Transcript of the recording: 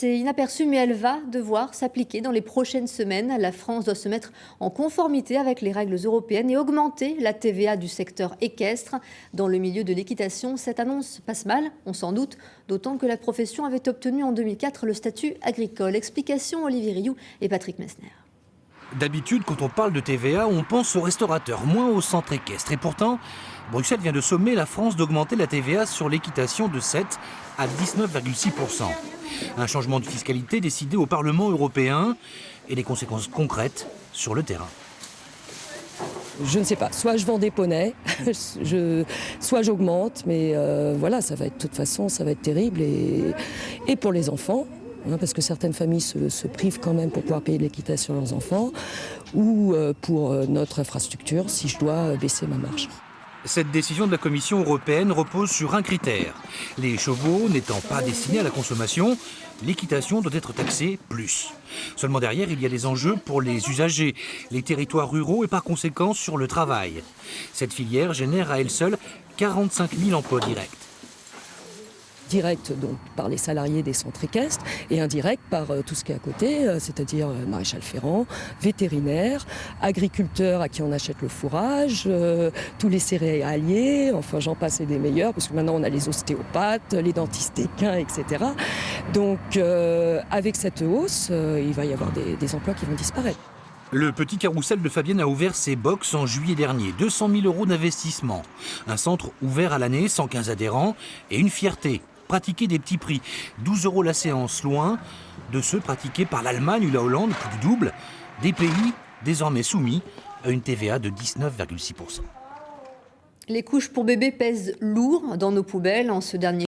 passée inaperçue, mais elle va devoir s'appliquer dans les prochaines semaines. La France doit se mettre en conformité avec les règles européennes et augmenter la TVA du secteur équestre. Dans le milieu de l'équitation, cette annonce passe mal, on s'en doute, d'autant que la profession avait obtenu en 2004 le statut agricole. Explication Olivier Rioux et Patrick Messner. D'habitude, quand on parle de TVA, on pense aux restaurateurs, moins aux centres équestres. Et pourtant, Bruxelles vient de sommer la France d'augmenter la TVA sur l'équitation de 7 à 19,6%. Un changement de fiscalité décidé au Parlement européen et les conséquences concrètes sur le terrain. Je ne sais pas, soit je vends des poneys, soit j'augmente, mais voilà, ça va être, de toute façon, ça va être terrible et pour les enfants. Parce que certaines familles se privent quand même pour pouvoir payer l'équitation à leurs enfants, ou pour notre infrastructure, si je dois baisser ma marge. Cette décision de la Commission européenne repose sur un critère. Les chevaux n'étant pas destinés à la consommation, l'équitation doit être taxée plus. Seulement derrière, il y a des enjeux pour les usagers, les territoires ruraux et par conséquent sur le travail. Cette filière génère à elle seule 45 000 emplois directs. Direct donc par les salariés des centres équestres et indirect par tout ce qui est à côté, c'est-à-dire maréchal ferrant, vétérinaire, agriculteurs à qui on achète le fourrage, tous les céréaliers, enfin j'en passe et des meilleurs, parce que maintenant on a les ostéopathes, les dentistes équins, etc. Donc avec cette hausse, il va y avoir des emplois qui vont disparaître. Le petit carrousel de Fabienne a ouvert ses box en juillet dernier. 200 000 € d'investissement. Un centre ouvert à l'année, 115 adhérents et une fierté. Pratiquer des petits prix. 12 € la séance, loin de ceux pratiqués par l'Allemagne ou la Hollande, plus du double. Des pays désormais soumis à une TVA de 19,6%. Les couches pour bébés pèsent lourd dans nos poubelles en ce dernier